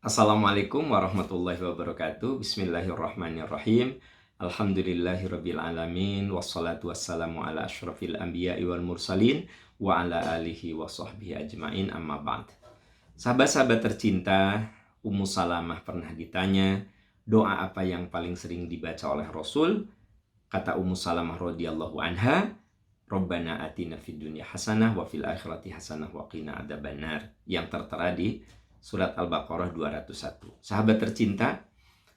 Assalamualaikum warahmatullahi wabarakatuh. Bismillahirrahmanirrahim. Alhamdulillahirabbil alamin wassalatu wassalamu ala asyrafil anbiya'i wal mursalin wa ala alihi wa sahbihi ajmain amma ba'd. Sahabat-sahabat tercinta, Ummu Salamah pernah ditanya, doa apa yang paling sering dibaca oleh Rasul? Kata Ummu Salamah radhiyallahu anha, Rabbana atina fid dunya hasanah wa fil akhirati hasanah wa qina adzabannar, yang tertera di Surat Al-Baqarah 201. Sahabat tercinta,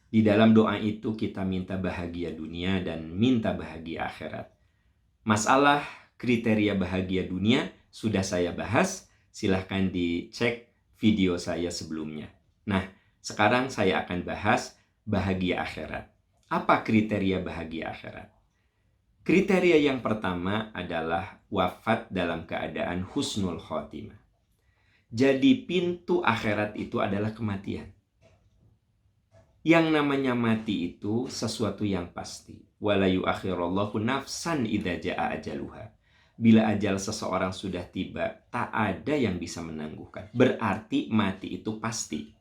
di dalam doa itu kita minta bahagia dunia dan minta bahagia akhirat. Masalah kriteria bahagia dunia sudah saya bahas, silahkan dicek video saya sebelumnya. Nah, sekarang saya akan bahas bahagia akhirat. Apa kriteria bahagia akhirat? Kriteria yang pertama adalah wafat dalam keadaan husnul khotimah. Jadi pintu akhirat itu adalah kematian. Yang namanya mati itu sesuatu yang pasti. Wala yu'akhirallahu nafsan idza jaa ajaluha. Bila ajal seseorang sudah tiba, tak ada yang bisa menangguhkan. Berarti mati itu pasti.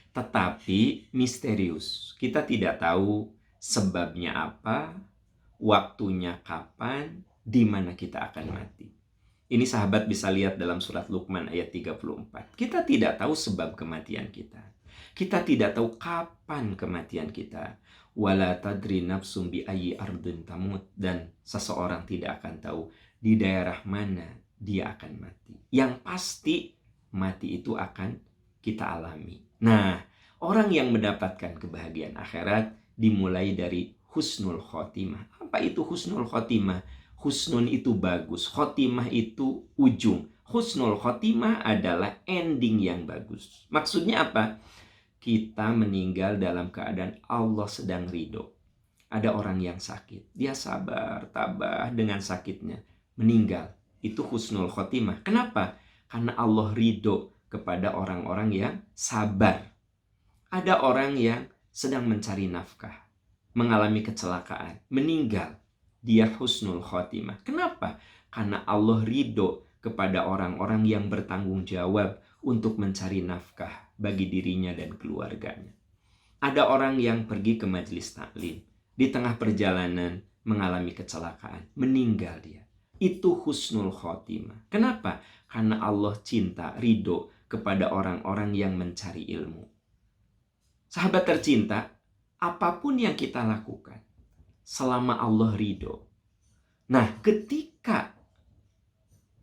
Tetapi misterius. Kita tidak tahu sebabnya apa, waktunya kapan, di mana kita akan mati. Ini sahabat bisa lihat dalam surat Luqman ayat 34. Kita tidak tahu sebab kematian kita. Kita tidak tahu kapan kematian kita. Wala tadri nafsum bi ayyi ardin tamut. Dan seseorang tidak akan tahu di daerah mana dia akan mati. Yang pasti mati itu akan kita alami. Nah, orang yang mendapatkan kebahagiaan akhirat dimulai dari husnul khotimah. Apa itu husnul khotimah? Husnun itu bagus, khotimah itu ujung. Husnul khotimah adalah ending yang bagus. Maksudnya apa? Kita meninggal dalam keadaan Allah sedang ridho. Ada orang yang sakit, dia sabar, tabah dengan sakitnya, meninggal. Itu husnul khotimah. Kenapa? Karena Allah ridho kepada orang-orang yang sabar. Ada orang yang sedang mencari nafkah, mengalami kecelakaan, meninggal. Dia husnul khotimah. Kenapa? Karena Allah ridho kepada orang-orang yang bertanggung jawab untuk mencari nafkah bagi dirinya dan keluarganya. Ada orang yang pergi ke majelis taklim, di tengah perjalanan mengalami kecelakaan, meninggal dia. Itu husnul khotimah. Kenapa? Karena Allah cinta, ridho kepada orang-orang yang mencari ilmu. Sahabat tercinta, apapun yang kita lakukan, selama Allah ridho. Nah, ketika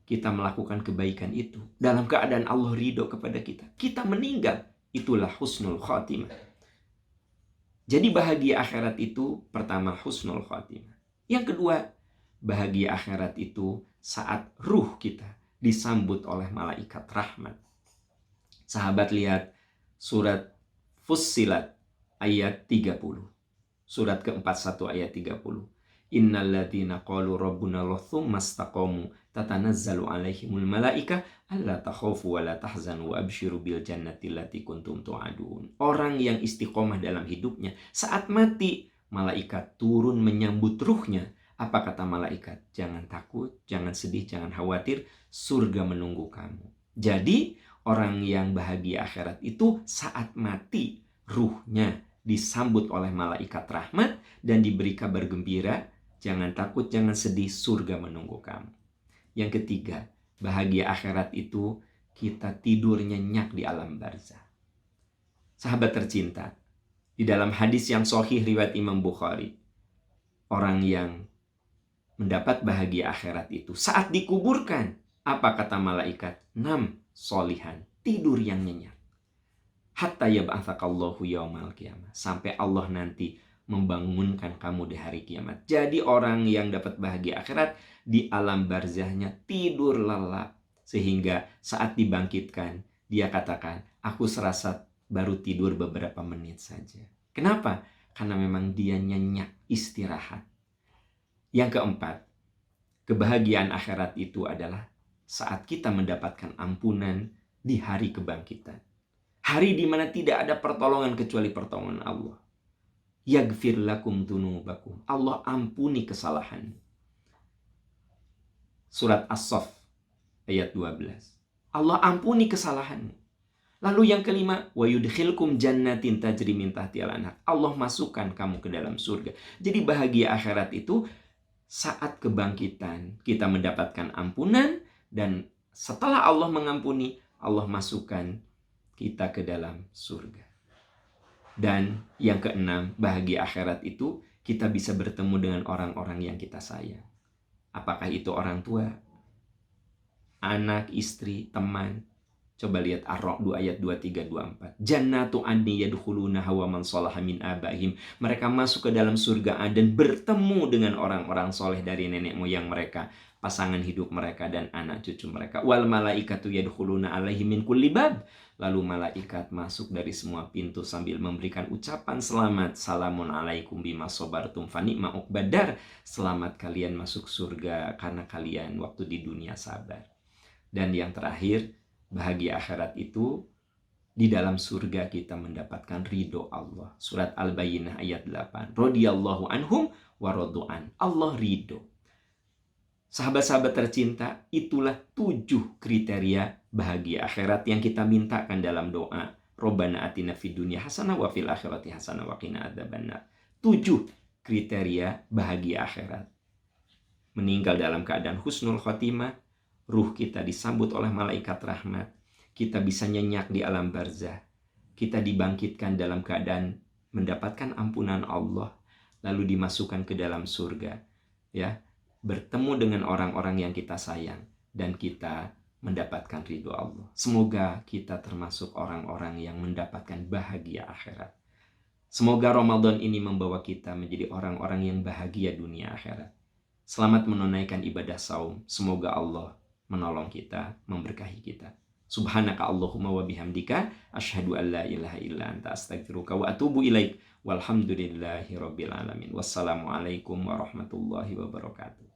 kita melakukan kebaikan itu dalam keadaan Allah ridho kepada kita, kita meninggal, itulah husnul khotimah. Jadi bahagia akhirat itu pertama husnul khotimah. Yang kedua, bahagia akhirat itu saat ruh kita disambut oleh malaikat rahmat. Sahabat lihat surat Fussilat ayat 30. Surat ke-41 ayat 30. Innalladzina qalu rabbuna Allah tsumma istaqamu tatanazzalu alaihimul malaika alla takhafu wa la tahzanu wa absyiru bil jannati allati kuntum tu'adun. Orang yang istiqomah dalam hidupnya, saat mati malaikat turun menyambut ruhnya. Apa kata malaikat? Jangan takut, jangan sedih, jangan khawatir, surga menunggu kamu. Jadi orang yang bahagia akhirat itu saat mati ruhnya disambut oleh malaikat rahmat dan diberi kabar gembira, jangan takut, jangan sedih, surga menunggu kamu. Yang ketiga, bahagia akhirat itu kita tidur nyenyak di alam barzah. Sahabat tercinta, di dalam hadis yang sahih riwayat Imam Bukhari, orang yang mendapat bahagia akhirat itu saat dikuburkan, apa kata malaikat? Nam solihan, tidur yang nyenyak. Hatta yab'atsakallahu yaumal qiyamah, sampai Allah nanti membangunkan kamu di hari kiamat. Jadi orang yang dapat bahagia akhirat di alam barzahnya tidur lelap, sehingga saat dibangkitkan dia katakan, aku serasa baru tidur beberapa menit saja. Kenapa? Karena memang dia nyenyak istirahat. Yang keempat, kebahagiaan akhirat itu adalah saat kita mendapatkan ampunan di hari kebangkitan. Hari di mana tidak ada pertolongan kecuali pertolongan Allah. Yaghfir lakum dzunubakum. Allah ampuni kesalahan. Surat As-Saff ayat 12. Allah ampuni kesalahanmu. Lalu yang kelima, wa yudkhilkum jannatin tajri min tahtihal anhar. Allah masukkan kamu ke dalam surga. Jadi bahagia akhirat itu saat kebangkitan kita mendapatkan ampunan, dan setelah Allah mengampuni, Allah masukkan kita ke dalam surga. Dan yang keenam, bahagia akhirat itu kita bisa bertemu dengan orang-orang yang kita sayang. Apakah itu orang tua, anak, istri, teman? Coba lihat Ar-Ra'd 2 ayat 23 24. Jannatu adni yadkhulunaha wa man salaha min abaihim. Mereka masuk ke dalam surga Aden bertemu dengan orang-orang soleh dari nenek moyang mereka, pasangan hidup mereka dan anak cucu mereka. Wal malaikatu yadkhuluna alaihim min kulli bab. Lalu malaikat masuk dari semua pintu sambil memberikan ucapan selamat. Salamun alaikum bima sabartum fa ni'ma uqbadar. Selamat kalian masuk surga karena kalian waktu di dunia sabar. Dan yang terakhir, bahagia akhirat itu di dalam surga kita mendapatkan ridho Allah. Surat Al-Bayyinah ayat 8. Radhiyallahu anhum wa radu'an. Allah ridho. Sahabat-sahabat tercinta, itulah 7 kriteria bahagia akhirat yang kita mintakan dalam doa. Rabbana atina fid dunya hasanah wa fil akhirati hasanah wa qina adzabannar. 7 kriteria bahagia akhirat. Meninggal dalam keadaan husnul khotimah, ruh kita disambut oleh malaikat rahmat, kita bisa nyenyak di alam barzah, kita dibangkitkan dalam keadaan mendapatkan ampunan Allah, lalu dimasukkan ke dalam surga, ya, bertemu dengan orang-orang yang kita sayang, dan kita mendapatkan ridho Allah. Semoga kita termasuk orang-orang yang mendapatkan bahagia akhirat. Semoga Ramadan ini membawa kita menjadi orang-orang yang bahagia dunia akhirat. Selamat menunaikan ibadah saum. Semoga Allah menolong kita, memberkahi kita. Subhanaka Allahumma wa bihamdika asyhadu an la ilaha illa anta astaghfiruka wa atubu ilaik. Walhamdulillahi rabbil alamin. Wassalamualaikum warahmatullahi wabarakatuh.